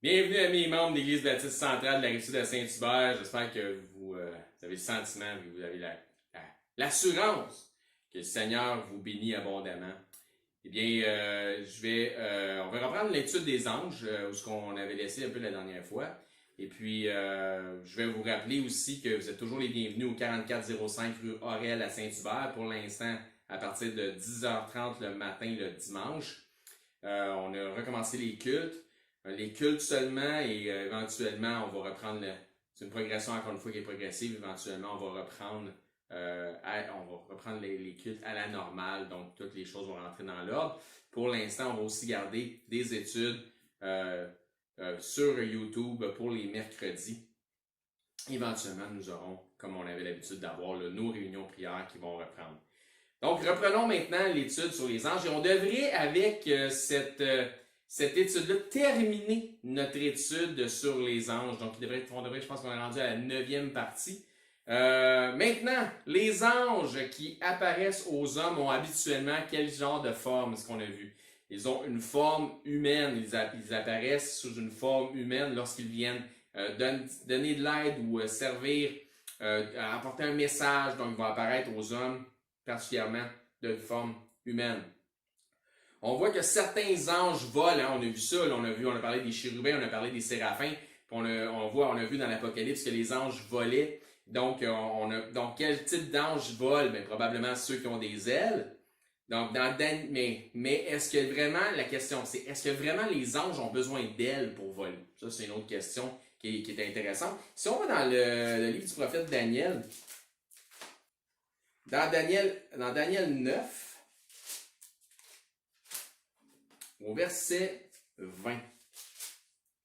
Bienvenue à mes membres de l'Église baptiste centrale de la Rive-Sud de Saint-Hubert. J'espère que vous avez le sentiment, que vous avez l'assurance que le Seigneur vous bénit abondamment. Eh bien, on va reprendre l'étude des anges, où ce qu'on avait laissé un peu la dernière fois. Et puis, je vais vous rappeler aussi que vous êtes toujours les bienvenus au 4405 rue Aurel à Saint-Hubert pour l'instant à partir de 10h30 le matin le dimanche. On a recommencé les cultes. Les cultes seulement et éventuellement, on va reprendre c'est une progression encore une fois qui est progressive. Éventuellement, on va reprendre les cultes à la normale. Donc, toutes les choses vont rentrer dans l'ordre. Pour l'instant, on va aussi garder des études sur YouTube pour les mercredis. Éventuellement, nous aurons, comme on avait l'habitude d'avoir, nos réunions prières qui vont reprendre. Donc, reprenons maintenant l'étude sur les anges. Et on devrait, avec cette étude-là, terminer notre étude sur les anges. Donc, je pense qu'on est rendu à la 9e partie. Maintenant, les anges qui apparaissent aux hommes ont habituellement quel genre de forme, est-ce qu'on a vu? Ils ont une forme humaine. Ils apparaissent sous une forme humaine lorsqu'ils viennent donner de l'aide ou servir, apporter un message. Donc, ils vont apparaître aux hommes particulièrement de forme humaine. On voit que certains anges volent, hein, on a vu ça, là, on a parlé des chérubins, on a parlé des séraphins, puis on a vu dans l'Apocalypse que les anges volaient. Donc, donc quel type d'ange vole? Bien, probablement ceux qui ont des ailes. Donc, mais est-ce que vraiment, la question c'est, est-ce que vraiment les anges ont besoin d'ailes pour voler? Ça, c'est une autre question qui est intéressante. Si on va dans le livre du prophète Daniel, dans Daniel 9, au verset 20,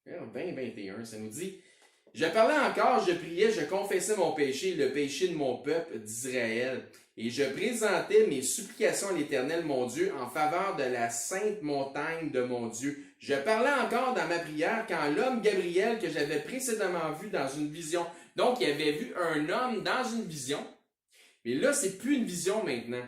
20-21, ça nous dit: « Je parlais encore, je priais, je confessais mon péché, le péché de mon peuple d'Israël, et je présentais mes supplications à l'Éternel, mon Dieu, en faveur de la sainte montagne de mon Dieu. Je parlais encore dans ma prière quand l'homme Gabriel, que j'avais précédemment vu dans une vision, donc il avait vu un homme dans une vision, mais là, c'est plus une vision maintenant.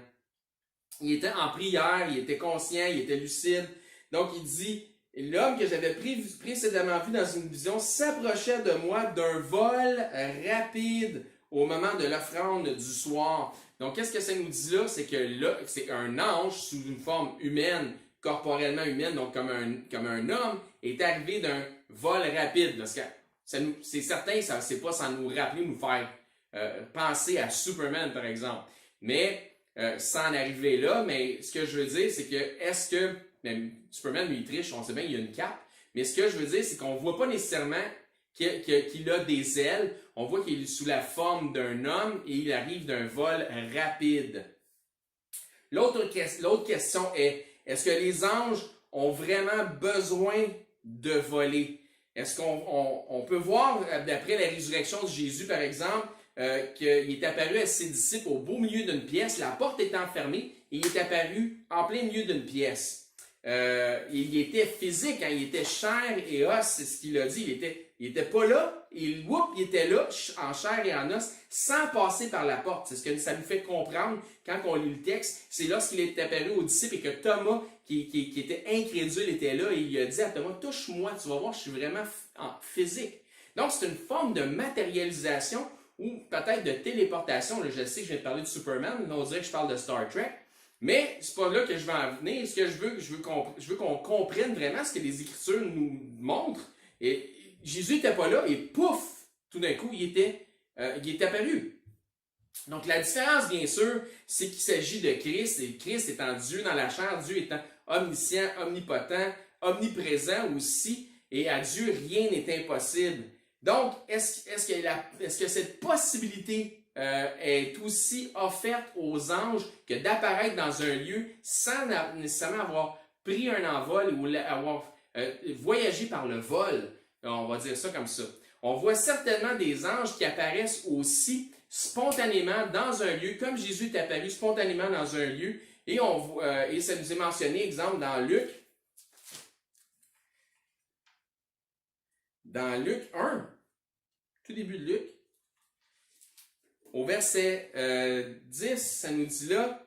Il était en prière, il était conscient, il était lucide. Donc, il dit, l'homme que j'avais précédemment vu dans une vision s'approchait de moi d'un vol rapide au moment de l'offrande du soir. Donc, qu'est-ce que ça nous dit là? C'est que là, c'est un ange sous une forme humaine, corporellement humaine, donc comme un homme, est arrivé d'un vol rapide. Parce que c'est certain, ça c'est pas sans nous rappeler, nous faire penser à Superman, par exemple. Mais, sans en arriver là, mais ce que je veux dire, c'est que, même Superman, lui, il triche, on sait bien, il a une cape, mais ce que je veux dire, c'est qu'on voit pas nécessairement qu'il a des ailes, on voit qu'il est sous la forme d'un homme et il arrive d'un vol rapide. L'autre question est, est-ce que les anges ont vraiment besoin de voler? Est-ce qu'on peut voir, d'après la résurrection de Jésus, par exemple, qu'il est apparu à ses disciples au beau milieu d'une pièce, la porte étant fermée, et il est apparu en plein milieu d'une pièce. Il était physique, hein, il était chair et os, c'est ce qu'il a dit. Il était pas là, il était là, en chair et en os, sans passer par la porte. C'est ce que ça nous fait comprendre quand on lit le texte. C'est lorsqu'il est apparu aux disciples et que Thomas, qui était incrédule, était là, et il a dit à Thomas, touche-moi, tu vas voir, je suis vraiment physique. Donc, c'est une forme de matérialisation ou peut-être de téléportation. Là, je sais que je viens de parler de Superman, là, on dirait que je parle de Star Trek. Mais c'est pas là que je vais en venir. Ce que je veux qu'on comprenne vraiment ce que les Écritures nous montrent. Et Jésus n'était pas là et pouf, tout d'un coup, il est apparu. Donc la différence, bien sûr, c'est qu'il s'agit de Christ, et Christ étant Dieu dans la chair, Dieu étant omniscient, omnipotent, omniprésent aussi, et à Dieu, rien n'est impossible. Donc, est-ce que cette possibilité est aussi offerte aux anges que d'apparaître dans un lieu sans nécessairement avoir pris un envol ou avoir voyagé par le vol? On va dire ça comme ça. On voit certainement des anges qui apparaissent aussi spontanément dans un lieu, comme Jésus est apparu spontanément dans un lieu, et ça nous est mentionné, exemple, dans Luc 1, tout début de Luc, au verset 10, ça nous dit là,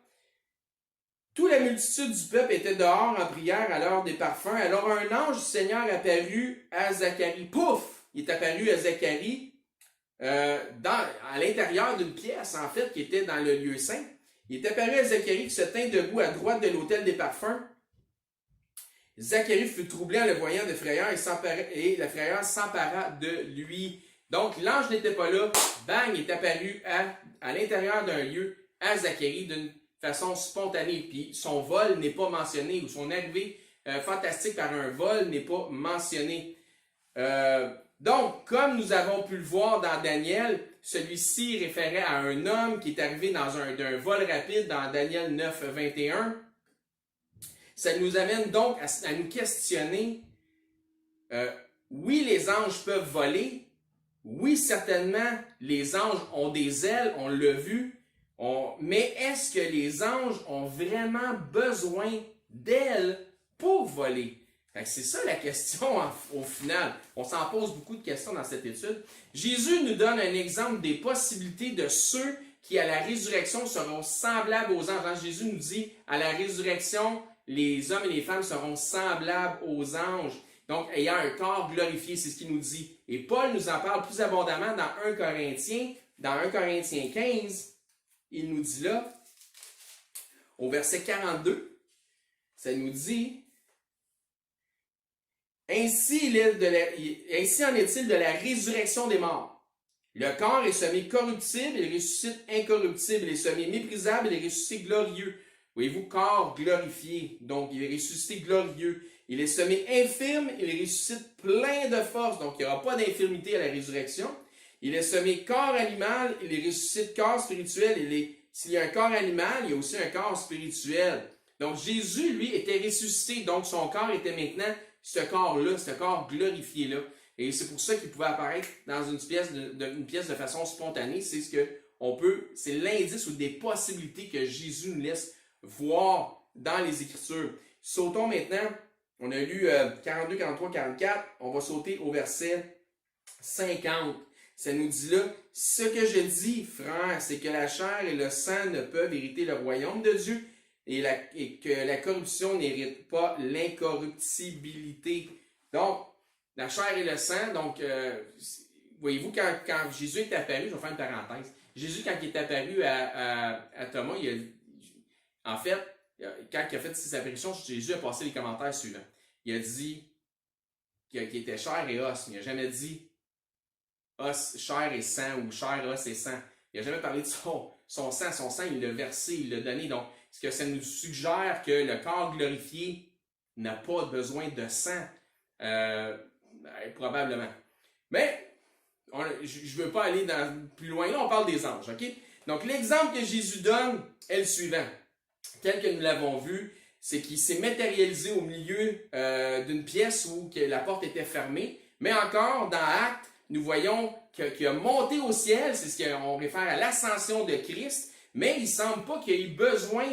Toute la multitude du peuple était dehors en prière à l'heure des parfums. Alors un ange du Seigneur apparut à Zacharie. Pouf! Il est apparu à Zacharie à l'intérieur d'une pièce, en fait, qui était dans le lieu saint. Il est apparu à Zacharie qui se tint debout à droite de l'autel des parfums. Zacharie fut troublé en le voyant de frayeur et la frayeur s'empara de lui. Donc l'ange n'était pas là. Bang! Il est apparu à l'intérieur d'un lieu à Zacharie d'une façon spontanée. Puis son vol n'est pas mentionné ou son arrivée fantastique par un vol n'est pas mentionné. Donc, comme nous avons pu le voir dans Daniel, celui-ci référait à un homme qui est arrivé d'un vol rapide dans Daniel 9, 21. Ça nous amène donc à nous questionner. Oui, les anges peuvent voler. Oui, certainement, les anges ont des ailes, on l'a vu. Mais est-ce que les anges ont vraiment besoin d'ailes pour voler? C'est ça la question au final. On s'en pose beaucoup de questions dans cette étude. Jésus nous donne un exemple des possibilités de ceux qui, à la résurrection, seront semblables aux anges. Jésus nous dit, à la résurrection, les hommes et les femmes seront semblables aux anges. Donc, ayant un corps glorifié, c'est ce qu'il nous dit. Et Paul nous en parle plus abondamment dans 1 Corinthiens. Dans 1 Corinthiens 15, il nous dit là, au verset 42, ça nous dit... Ainsi en est-il de la résurrection des morts. Le corps est semi-corruptible, il ressuscite incorruptible, il est semi-méprisable, il est ressuscité glorieux. Voyez-vous, corps glorifié, donc il est ressuscité glorieux. Il est semi-infirme, il ressuscite plein de force, donc il n'y aura pas d'infirmité à la résurrection. Il est semi-corps animal, il est ressuscite corps spirituel. S'il y a un corps animal, il y a aussi un corps spirituel. Donc Jésus, lui, était ressuscité, donc son corps était maintenant ce corps-là, ce corps glorifié-là. Et c'est pour ça qu'il pouvait apparaître dans une pièce de façon spontanée. C'est l'indice ou des possibilités que Jésus nous laisse voir dans les Écritures. Sautons maintenant, on a lu 42, 43, 44, on va sauter au verset 50. Ça nous dit là, « Ce que je dis, frère, c'est que la chair et le sang ne peuvent hériter le royaume de Dieu, et que la corruption n'hérite pas l'incorruptibilité. » Donc, la chair et le sang, donc, voyez-vous, quand Jésus est apparu, je vais faire une parenthèse, Jésus, quand il est apparu à Thomas, en fait, quand il a fait ses apparitions, Jésus a passé les commentaires suivants. Il a dit qu'il était chair et os, mais il n'a jamais dit os, chair et sang, ou chair, os et sang. Il n'a jamais parlé de son sang, il l'a versé, il l'a donné. Donc, ce que ça nous suggère que le corps glorifié n'a pas besoin de sang, probablement. Mais, je ne veux pas aller plus loin. Là, on parle des anges, OK? Donc, l'exemple que Jésus donne est le suivant. Tel que nous l'avons vu, c'est qu'il s'est matérialisé au milieu d'une pièce où la porte était fermée. Mais encore, dans Actes, nous voyons qu'il a monté au ciel, c'est ce qu'on réfère à l'ascension de Christ. Mais il ne semble pas qu'il y ait eu besoin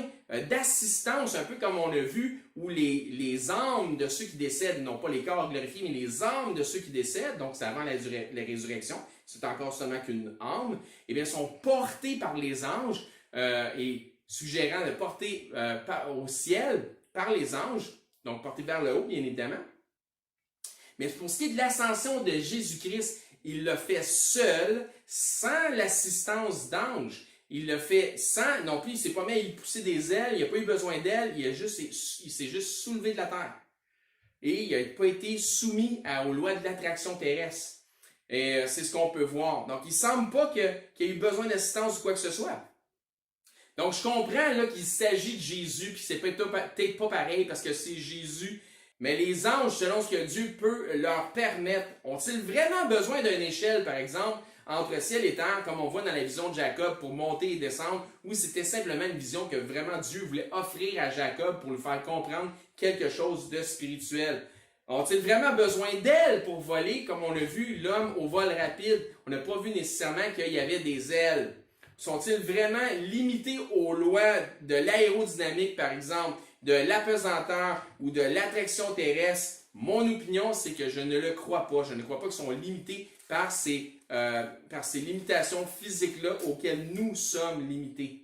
d'assistance, un peu comme on a vu, où les âmes de ceux qui décèdent, non pas les corps glorifiés, mais les âmes de ceux qui décèdent, donc c'est avant la résurrection, c'est encore seulement qu'une âme, eh bien, sont portés par les anges et suggérant de porter au ciel par les anges, donc portés vers le haut, bien évidemment. Mais pour ce qui est de l'ascension de Jésus-Christ, il l'a fait seul, sans l'assistance d'anges. Il l'a fait sans, non plus, il ne s'est pas mis à y pousser des ailes, il n'a pas eu besoin d'ailes, il s'est juste soulevé de la terre. Et il n'a pas été soumis aux lois de l'attraction terrestre. Et c'est ce qu'on peut voir. Donc, il ne semble pas qu'il y ait eu besoin d'assistance ou quoi que ce soit. Donc, je comprends là, qu'il s'agit de Jésus, puis c'est peut-être pas pareil parce que c'est Jésus. Mais les anges, selon ce que Dieu peut leur permettre, ont-ils vraiment besoin d'une échelle, par exemple, entre ciel et terre, comme on voit dans la vision de Jacob, pour monter et descendre, ou c'était simplement une vision que vraiment Dieu voulait offrir à Jacob pour lui faire comprendre quelque chose de spirituel? Ont-ils vraiment besoin d'ailes pour voler, comme on a vu l'homme au vol rapide? On n'a pas vu nécessairement qu'il y avait des ailes. Sont-ils vraiment limités aux lois de l'aérodynamique, par exemple, de l'apesanteur ou de l'attraction terrestre? Mon opinion, c'est que je ne le crois pas. Je ne crois pas qu'ils sont limités par ces limitations physiques-là auxquelles nous sommes limités.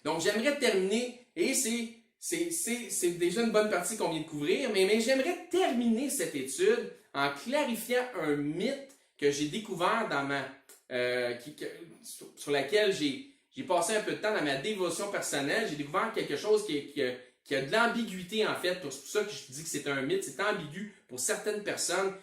Donc, j'aimerais terminer, et c'est déjà une bonne partie qu'on vient de couvrir, mais j'aimerais terminer cette étude en clarifiant un mythe que j'ai découvert dans sur laquelle j'ai passé un peu de temps dans ma dévotion personnelle. J'ai découvert quelque chose qui a de l'ambiguïté, en fait. C'est pour ça que je dis que c'est un mythe. C'est ambigu pour certaines personnes.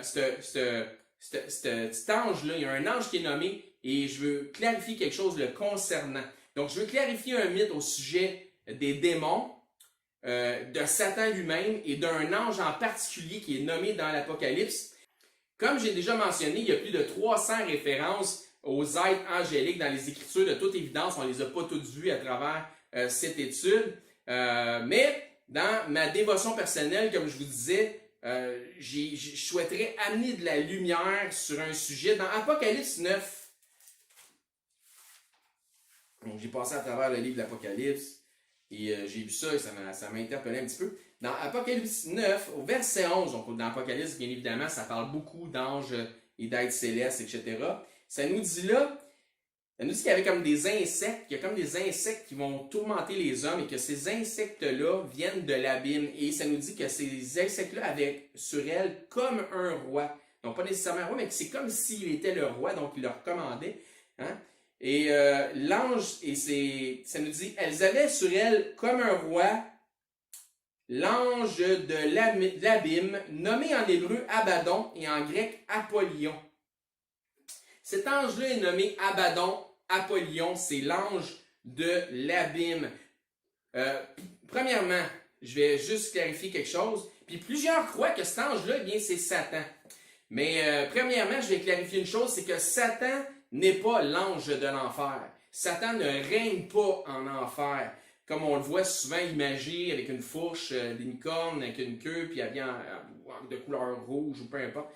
Cet ange-là, il y a un ange qui est nommé et je veux clarifier quelque chose le concernant. Donc, je veux clarifier un mythe au sujet des démons, de Satan lui-même et d'un ange en particulier qui est nommé dans l'Apocalypse. Comme j'ai déjà mentionné, il y a plus de 300 références aux êtres angéliques dans les Écritures. De toute évidence, on ne les a pas toutes vues à travers cette étude. Mais dans ma dévotion personnelle, comme je vous disais, je souhaiterais amener de la lumière sur un sujet. Dans Apocalypse 9, donc j'ai passé à travers le livre de l'Apocalypse et j'ai vu ça et ça m'a interpellé un petit peu. Dans Apocalypse 9, au verset 11, donc dans Apocalypse, bien évidemment, ça parle beaucoup d'anges et d'êtres célestes, etc. Ça nous dit qu'il y avait comme des insectes, qu'il y a comme des insectes qui vont tourmenter les hommes et que ces insectes-là viennent de l'abîme. Et ça nous dit que ces insectes-là avaient sur elles comme un roi. Donc pas nécessairement un roi, mais que c'est comme s'il était le roi, donc il leur commandait. Hein? Et l'ange, ça nous dit, elles avaient sur elles comme un roi, l'ange de l'abîme, nommé en hébreu Abaddon et en grec Apollyon. Cet ange-là est nommé Abaddon, Apollyon, c'est l'ange de l'abîme. Premièrement, je vais juste clarifier quelque chose. Puis plusieurs croient que cet ange-là, eh bien, c'est Satan. Mais premièrement, je vais clarifier une chose, c'est que Satan n'est pas l'ange de l'enfer. Satan ne règne pas en enfer. Comme on le voit souvent imagé avec une fourche d'unicorne, avec une queue, puis elle vient de couleur rouge ou peu importe.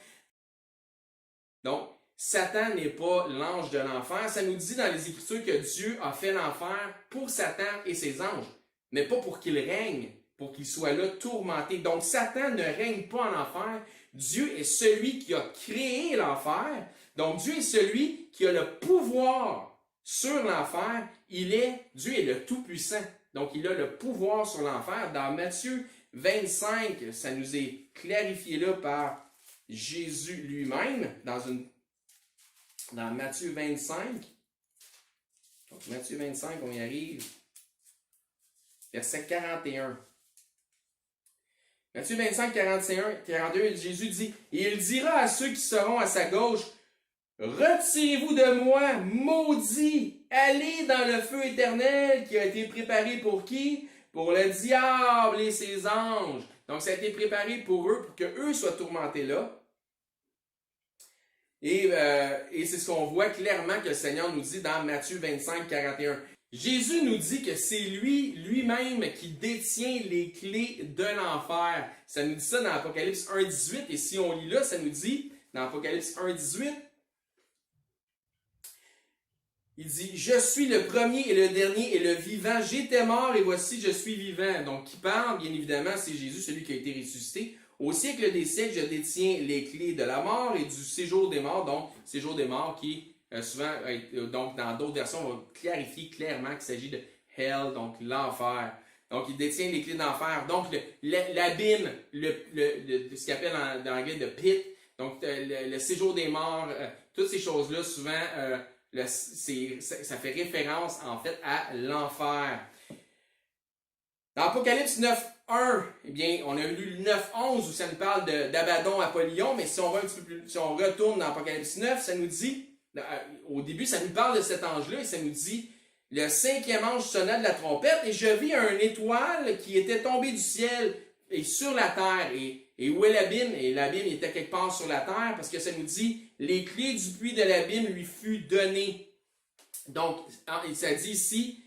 Donc, Satan n'est pas l'ange de l'enfer. Ça nous dit dans les Écritures que Dieu a fait l'enfer pour Satan et ses anges, mais pas pour qu'il règne, pour qu'il soit là tourmenté. Donc, Satan ne règne pas en enfer. Dieu est celui qui a créé l'enfer. Donc, Dieu est celui qui a le pouvoir sur l'enfer. Dieu est le Tout-Puissant. Donc, il a le pouvoir sur l'enfer. Dans Matthieu 25, ça nous est clarifié là par Jésus lui-même, dans Matthieu 25. Donc, Matthieu 25, on y arrive. Verset 41. Matthieu 25, 42, Jésus dit, « Et il dira à ceux qui seront à sa gauche, retirez-vous de moi, maudits, allez dans le feu éternel qui a été préparé pour qui? Pour le diable et ses anges. » Donc, ça a été préparé pour eux, pour qu'eux soient tourmentés là. Et c'est ce qu'on voit clairement que le Seigneur nous dit dans Matthieu 25, 41. Jésus nous dit que c'est lui-même qui détient les clés de l'enfer. Ça nous dit ça dans Apocalypse 1, 18. Et si on lit là, ça nous dit, dans Apocalypse 1, 18, il dit, « Je suis le premier et le dernier et le vivant. J'étais mort et voici, je suis vivant. » Donc, qui parle, bien évidemment, c'est Jésus, celui qui a été ressuscité. « Au siècle des siècles, je détiens les clés de la mort et du séjour des morts. » Donc, séjour des morts qui, souvent, donc dans d'autres versions, on va clarifier clairement qu'il s'agit de hell, donc l'enfer. Donc, il détient les clés d'enfer. Donc, l'abîme, ce qu'il appelle en anglais le pit, donc le séjour des morts, toutes ces choses-là, souvent, ça fait référence, en fait, à l'enfer. Dans Apocalypse 9.1, eh bien, on a lu le 9.11 où ça nous parle d'Abaddon, Apollyon, mais si on va un petit peu plus, si on retourne dans Apocalypse 9, ça nous dit, au début, ça nous parle de cet ange-là et ça nous dit, le 5e ange sonna de la trompette et je vis une étoile qui était tombée du ciel et sur la terre. Et où est l'abîme? Et l'abîme était quelque part sur la terre parce que ça nous dit, les clés du puits de l'abîme lui fut données. Donc, ça dit ici,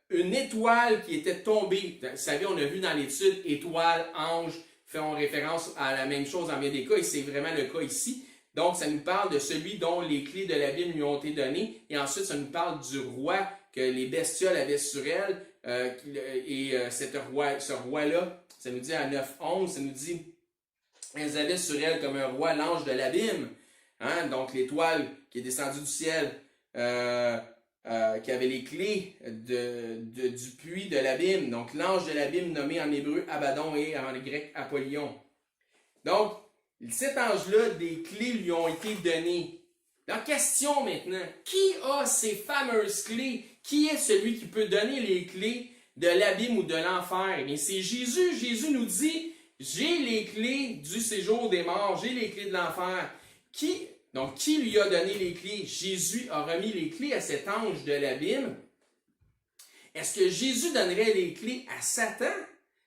une étoile qui était tombée. Vous savez, on a vu dans l'étude, étoile, ange, font référence à la même chose dans bien des cas, et c'est vraiment le cas ici. Donc, ça nous parle de celui dont les clés de l'abîme lui ont été données, et ensuite, ça nous parle du roi que les bestioles avaient sur elle, ce roi-là, ça nous dit à 9.11, ça nous dit, elles avaient sur elle comme un roi l'ange de l'abîme, hein? Donc l'étoile qui est descendue du ciel, qui avait les clés du puits de l'abîme. Donc, l'ange de l'abîme nommé en hébreu Abaddon et en grec Apollyon. Donc, cet ange-là, des clés lui ont été données. La question maintenant, qui a ces fameuses clés? Qui est celui qui peut donner les clés de l'abîme ou de l'enfer? Eh bien, c'est Jésus. Jésus nous dit, j'ai les clés du séjour des morts, j'ai les clés de l'enfer. Donc, qui lui a donné les clés? Jésus a remis les clés à cet ange de l'abîme. Est-ce que Jésus donnerait les clés à Satan?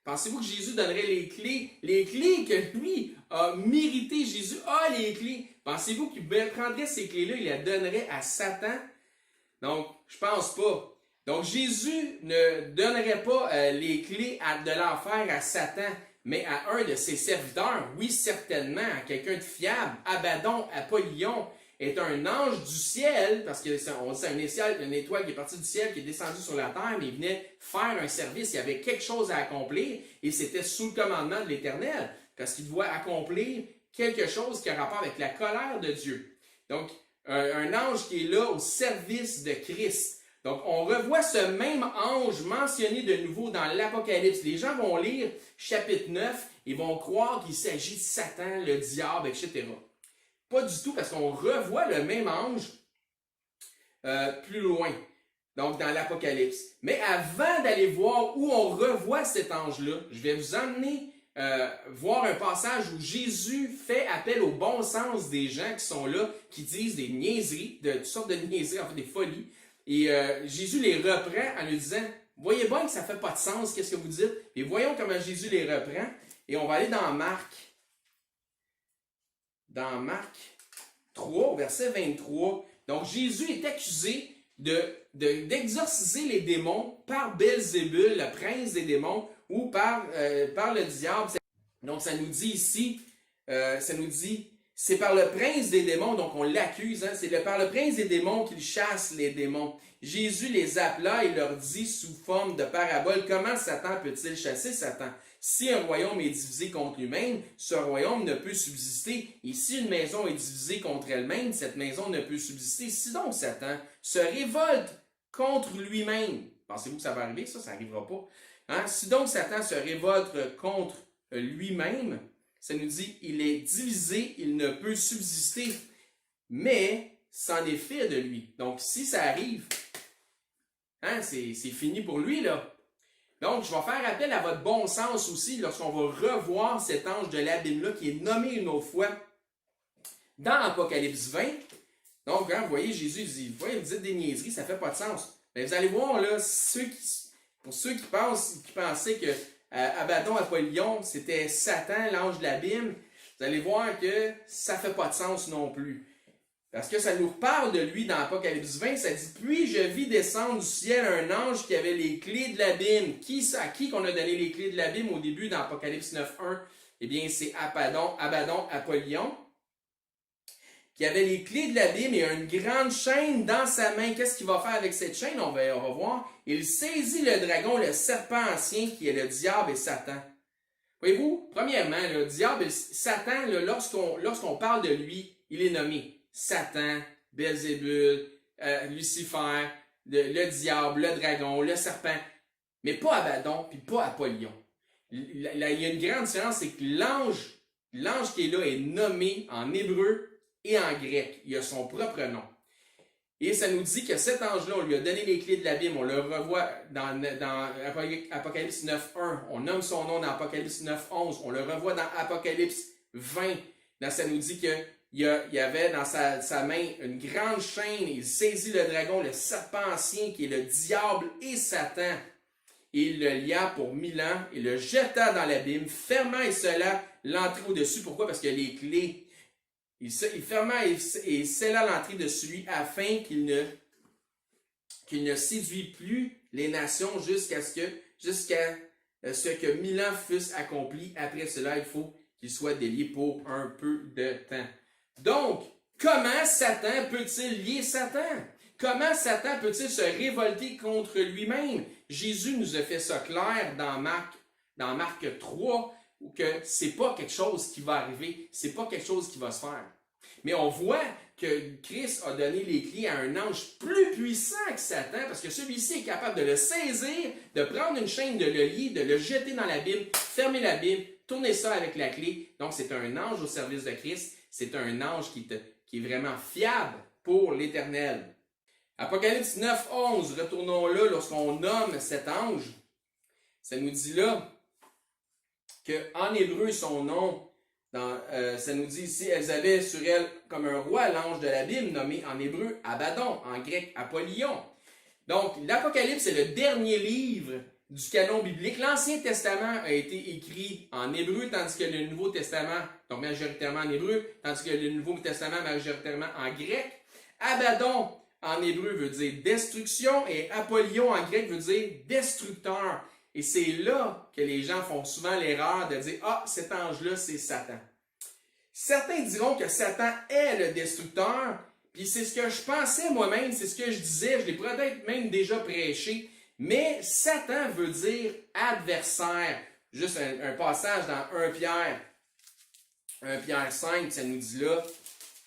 Pensez-vous que Jésus donnerait les clés que lui a mérité? Jésus a les clés. Pensez-vous qu'il prendrait ces clés-là, il les donnerait à Satan? Donc, je pense pas. Donc, Jésus ne donnerait pas les clés de l'enfer à Satan, mais à un de ses serviteurs. Oui, certainement, à quelqu'un de fiable. Abaddon, Apollyon, est un ange du ciel, parce que on dit c'est une étoile qui est partie du ciel, qui est descendue sur la terre, mais il venait faire un service. Il y avait quelque chose à accomplir, et c'était sous le commandement de l'Éternel, parce qu'il doit accomplir quelque chose qui a rapport avec la colère de Dieu. Donc, un ange qui est là au service de Christ. Donc, on revoit ce même ange mentionné de nouveau dans l'Apocalypse. Les gens vont lire chapitre 9 et vont croire qu'il s'agit de Satan, le diable, etc. Pas du tout, parce qu'on revoit le même ange plus loin, donc dans l'Apocalypse. Mais avant d'aller voir où on revoit cet ange-là, je vais vous emmener voir un passage où Jésus fait appel au bon sens des gens qui sont là, qui disent des niaiseries, de toutes sortes de niaiseries, en fait des folies. Et Jésus les reprend en lui disant, voyez bien que ça ne fait pas de sens, qu'est-ce que vous dites? Et voyons comment Jésus les reprend. Et on va aller dans Marc. Dans Marc 3, verset 23. Donc Jésus est accusé d'exorciser les démons par Belzébul, le prince des démons, ou par le diable. Donc ça nous dit ici, c'est par le prince des démons, donc on l'accuse, hein, c'est par le prince des démons qu'il chasse les démons. Jésus les appela et leur dit sous forme de parabole, comment Satan peut-il chasser Satan? Si un royaume est divisé contre lui-même, ce royaume ne peut subsister. Et si une maison est divisée contre elle-même, cette maison ne peut subsister. Si donc Satan se révolte contre lui-même, pensez-vous que ça va arriver? Ça n'arrivera pas. Hein? Si donc Satan se révolte contre lui-même, ça nous dit, il est divisé, il ne peut subsister, mais c'en est fait de lui. Donc, si ça arrive, hein, c'est fini pour lui, là. Donc, je vais faire appel à votre bon sens aussi lorsqu'on va revoir cet ange de l'abîme-là qui est nommé une autre fois dans Apocalypse 20. Donc, hein, vous voyez, Jésus dit, vous voyez, vous dites des niaiseries, ça ne fait pas de sens. Mais vous allez voir, là, pour ceux qui pensaient que Abaddon, Apollyon, c'était Satan, l'ange de l'abîme, vous allez voir que ça ne fait pas de sens non plus. Parce que ça nous reparle de lui dans Apocalypse 20, ça dit « Puis je vis descendre du ciel un ange qui avait les clés de l'abîme. » À qui qu'on a donné les clés de l'abîme au début dans Apocalypse 9.1? Eh bien, c'est Abaddon, Apollyon, qui avait les clés de l'abîme et une grande chaîne dans sa main. Qu'est-ce qu'il va faire avec cette chaîne? On va voir. Il saisit le dragon, le serpent ancien, qui est le diable et Satan. Voyez-vous, premièrement, le diable, Satan, lorsqu'on parle de lui, il est nommé Satan, Belzébul, Lucifer, le diable, le dragon, le serpent, mais pas Abaddon, puis pas Apollyon. Il y a une grande différence, c'est que l'ange qui est là est nommé en hébreu et en grec. Il a son propre nom. Et ça nous dit que cet ange-là, on lui a donné les clés de l'abîme. On le revoit dans Apocalypse 9.1. On nomme son nom dans Apocalypse 9.11. On le revoit dans Apocalypse 20. Là, ça nous dit qu'il y avait dans sa main une grande chaîne. Il saisit le dragon, le serpent ancien, qui est le diable et Satan. Et il le lia pour 1000 ans et le jeta dans l'abîme, fermant et scella l'entrée au-dessus. Pourquoi? Parce qu'il y a les clés. Il ferma et scella l'entrée de celui afin qu'il ne séduit plus les nations jusqu'à ce que 1000 ans fussent accomplis. Après cela, il faut qu'il soit délié pour un peu de temps. Donc, comment Satan peut-il lier Satan? Comment Satan peut-il se révolter contre lui-même? Jésus nous a fait ça clair dans Marc 3, que c'est pas quelque chose qui va arriver, c'est pas quelque chose qui va se faire. Mais on voit que Christ a donné les clés à un ange plus puissant que Satan, parce que celui-ci est capable de le saisir, de prendre une chaîne, de le lier, de le jeter dans l'abîme, fermer l'abîme, tourner ça avec la clé. Donc, c'est un ange au service de Christ. C'est un ange qui est vraiment fiable pour l'Éternel. Apocalypse 9, 11, retournons là, lorsqu'on nomme cet ange, ça nous dit là qu'en hébreu, son nom, ça nous dit ici, elles avaient sur elle comme un roi l'ange de l'abîme, nommé en hébreu Abaddon, en grec Apollyon. Donc, l'Apocalypse est le dernier livre du canon biblique. L'Ancien Testament a été écrit en hébreu, tandis que le Nouveau Testament, donc majoritairement en hébreu, tandis que le Nouveau Testament majoritairement en grec. Abaddon, en hébreu, veut dire destruction, et Apollyon, en grec, veut dire destructeur. Et c'est là que les gens font souvent l'erreur de dire « Ah, cet ange-là, c'est Satan ». Certains diront que Satan est le destructeur, puis c'est ce que je pensais moi-même, c'est ce que je disais, je l'ai peut-être même déjà prêché, mais Satan veut dire adversaire. Juste un passage dans 1 Pierre 5, ça nous dit là,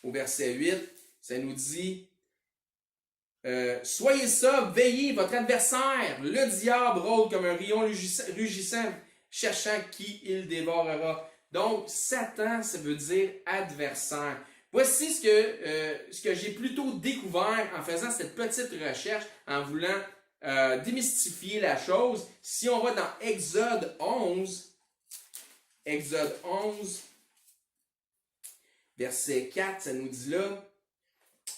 au verset 8, ça nous dit soyez sobres, veillez, votre adversaire, le diable, rôde comme un lion rugissant, cherchant qui il dévorera. Donc, Satan, ça veut dire adversaire. Voici ce que j'ai plutôt découvert en faisant cette petite recherche, en voulant démystifier la chose. Si on va dans Exode 11, verset 4, ça nous dit là,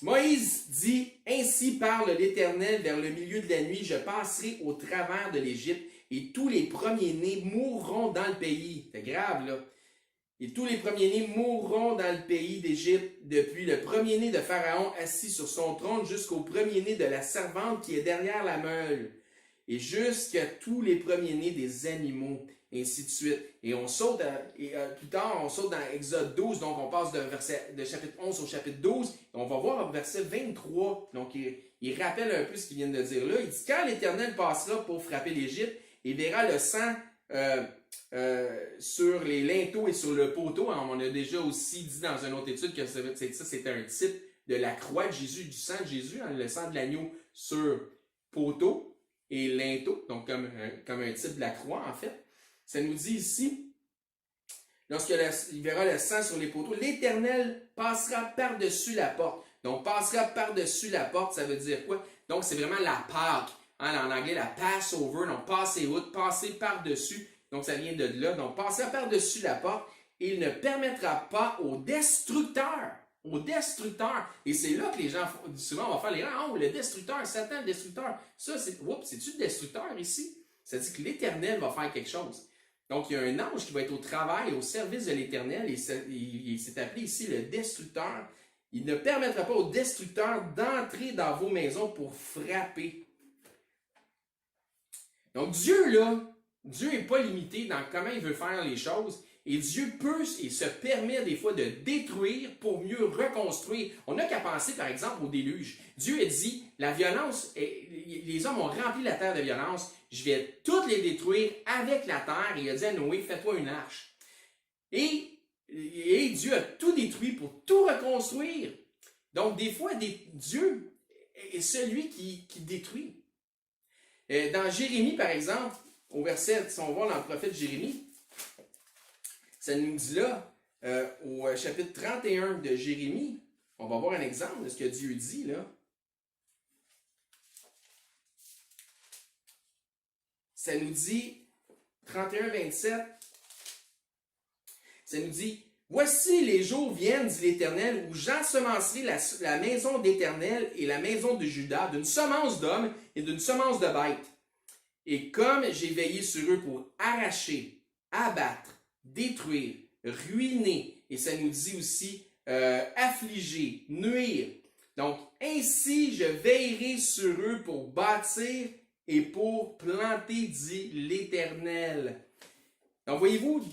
Moïse dit, « Ainsi parle l'Éternel vers le milieu de la nuit, je passerai au travers de l'Égypte, et tous les premiers-nés mourront dans le pays. » C'est grave, là. « Et tous les premiers-nés mourront dans le pays d'Égypte, depuis le premier-né de Pharaon assis sur son trône jusqu'au premier-né de la servante qui est derrière la meule, et jusqu'à tous les premiers-nés des animaux. » Et ainsi de suite. Et on saute, plus tard, on saute dans Exode 12, donc on passe de chapitre 11 au chapitre 12, et on va voir au verset 23. Donc il rappelle un peu ce qu'il vient de dire là. Il dit, « Quand l'Éternel passera pour frapper l'Égypte, il verra le sang sur les linteaux et sur le poteau. » On a déjà aussi dit dans une autre étude que ça c'était un type de la croix de Jésus, du sang de Jésus, le sang de l'agneau sur poteau et linteau, donc comme un type de la croix en fait. Ça nous dit ici, lorsqu'il verra le sang sur les poteaux, l'Éternel passera par-dessus la porte. Donc, passera par-dessus la porte, ça veut dire quoi? Donc, c'est vraiment la Pâque. En anglais, la Passover, donc passer outre, passer par-dessus. Donc, ça vient de là. Donc, passera par-dessus la porte, et il ne permettra pas au destructeur. Et c'est là que les gens, souvent, vont faire les rangs. Oh, le destructeur, Satan, le destructeur. Ça, c'est-tu le destructeur ici? Ça dit que l'Éternel va faire quelque chose. Donc, il y a un ange qui va être au travail, au service de l'Éternel, et il s'est appelé ici le destructeur. Il ne permettra pas au destructeur d'entrer dans vos maisons pour frapper. Donc, Dieu n'est pas limité dans comment il veut faire les choses, et Dieu peut et se permet des fois de détruire pour mieux reconstruire. On n'a qu'à penser, par exemple, au déluge. Dieu a dit, la violence, les hommes ont rempli la terre de violence, je vais toutes les détruire avec la terre. Et il a dit à Noé, fais-toi une arche. Et Dieu a tout détruit pour tout reconstruire. Donc, des fois, Dieu est celui qui détruit. Dans Jérémie, par exemple, au verset, si on va dans le prophète Jérémie, ça nous dit là, au chapitre 31 de Jérémie, on va voir un exemple de ce que Dieu dit là. Ça nous dit, 31-27, ça nous dit, « Voici les jours viennent, dit l'Éternel, où j'ensemencerai la maison d'Éternel et la maison de Juda d'une semence d'hommes et d'une semence de bêtes. Et comme j'ai veillé sur eux pour arracher, abattre, détruire, ruiner, et ça nous dit aussi affliger, nuire. Donc, ainsi je veillerai sur eux pour bâtir et pour planter, dit l'Éternel. » Donc, voyez-vous,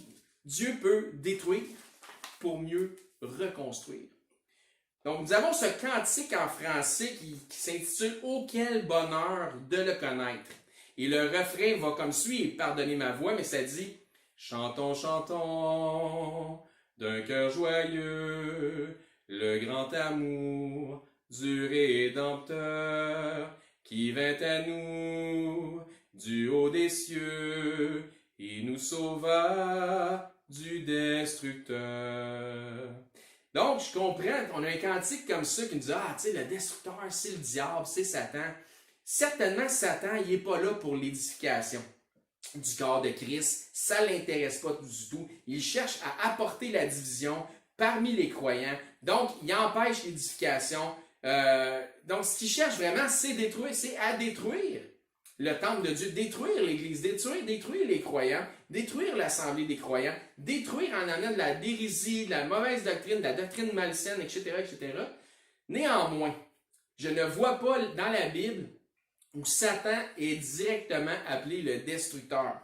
Dieu peut détruire pour mieux reconstruire. Donc, nous avons ce cantique en français qui s'intitule « Oh, quel bonheur de le connaître ». Et le refrain va comme suit, pardonnez ma voix, mais ça dit « Chantons, chantons d'un cœur joyeux le grand amour du Rédempteur qui vint à nous du haut des cieux et nous sauva du destructeur. Donc, je comprends, on a un cantique comme ça qui nous dit « Ah, tu sais, le destructeur, c'est le diable, c'est Satan. » Certainement, Satan, il n'est pas là pour l'édification du corps de Christ. Ça ne l'intéresse pas du tout. Il cherche à apporter la division parmi les croyants. Donc, il empêche l'édification. Donc, ce qu'il cherche vraiment, c'est à détruire le temple de Dieu, détruire l'Église, détruire les croyants, détruire l'assemblée des croyants, détruire en amenant de la dérésie, de la mauvaise doctrine, de la doctrine malsaine, etc., etc. Néanmoins, je ne vois pas dans la Bible où Satan est directement appelé le destructeur.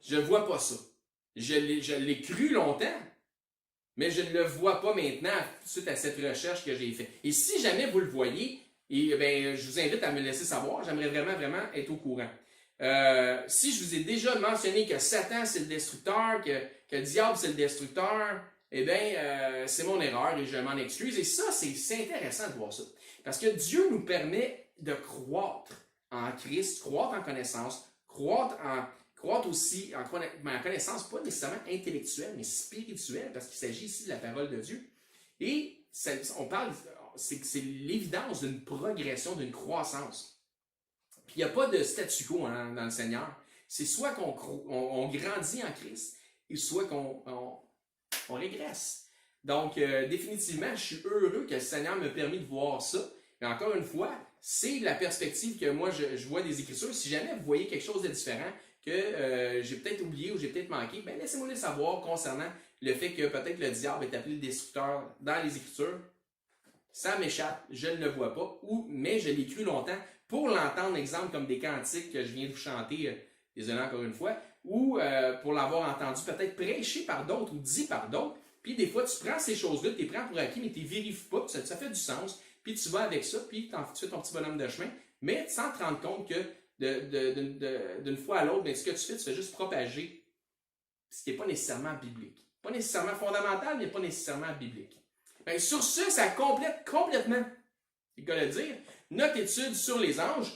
Je ne vois pas ça. Je l'ai cru longtemps, mais je ne le vois pas maintenant suite à cette recherche que j'ai faite. Et si jamais vous le voyez, je vous invite à me laisser savoir. J'aimerais vraiment, vraiment être au courant. Si je vous ai déjà mentionné que Satan, c'est le destructeur, que le diable, c'est le destructeur, c'est mon erreur et je m'en excuse. Et ça, c'est intéressant de voir ça. Parce que Dieu nous permet de croître en Christ, croître en connaissance, croître aussi en connaissance, pas nécessairement intellectuelle, mais spirituelle, parce qu'il s'agit ici de la parole de Dieu. Et on parle, c'est l'évidence d'une progression, d'une croissance. Puis il n'y a pas de statu quo dans le Seigneur. C'est soit qu'on grandit en Christ, et soit qu'on régresse. Donc, définitivement, je suis heureux que le Seigneur me permis de voir ça. Mais encore une fois, c'est la perspective que moi, je vois des Écritures. Si jamais vous voyez quelque chose de différent, que j'ai peut-être oublié ou j'ai peut-être manqué, laissez-moi le savoir concernant le fait que peut-être le diable est appelé le destructeur dans les Écritures. Ça m'échappe, je ne le vois pas, mais je l'ai cru longtemps pour l'entendre, exemple, comme des cantiques que je viens de vous chanter, désolé encore une fois, ou pour l'avoir entendu peut-être prêché par d'autres ou dit par d'autres. Puis des fois, tu prends ces choses-là, tu les prends pour acquis, mais tu ne les vérifies pas, puis ça fait du sens, puis tu vas avec ça, puis tu fais ton petit bonhomme de chemin, mais sans te rendre compte que d'une fois à l'autre, ce que tu fais juste propager ce qui n'est pas nécessairement biblique. Pas nécessairement fondamental, mais pas nécessairement biblique. Sur ce, ça complète complètement, c'est quoi le dire, notre étude sur les anges.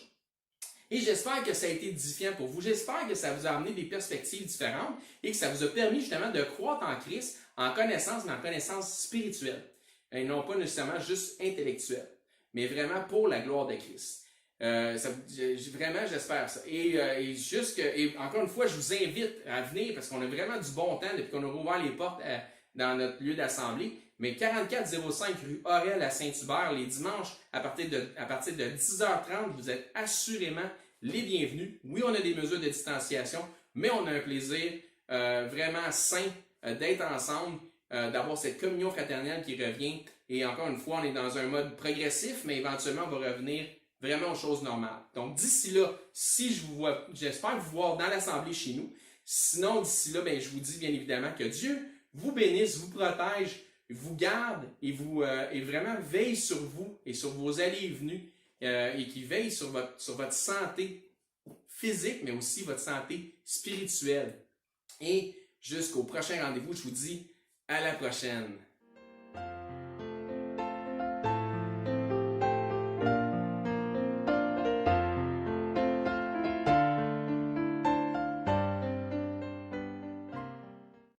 Et j'espère que ça a été édifiant pour vous. J'espère que ça vous a amené des perspectives différentes et que ça vous a permis justement de croître en Christ, en connaissance, mais en connaissance spirituelle. Et non pas nécessairement juste intellectuelle, mais vraiment pour la gloire de Christ. Vraiment, j'espère ça. Et encore une fois, je vous invite à venir parce qu'on a vraiment du bon temps depuis qu'on a rouvert les portes dans notre lieu d'assemblée. Mais 4405 rue Aurel à Saint-Hubert, les dimanches, à partir de 10h30, vous êtes assurément les bienvenus. Oui, on a des mesures de distanciation, mais on a un plaisir vraiment sain d'être ensemble, d'avoir cette communion fraternelle qui revient. Et encore une fois, on est dans un mode progressif, mais éventuellement, on va revenir vraiment aux choses normales. Donc, d'ici là, si je vous vois, j'espère vous voir dans l'assemblée chez nous. Sinon, d'ici là, je vous dis bien évidemment que Dieu vous bénisse, vous protège, vous garde et vraiment veille sur vous et sur vos allées et venues et qui veille sur votre santé physique, mais aussi votre santé spirituelle. Et jusqu'au prochain rendez-vous, je vous dis à la prochaine.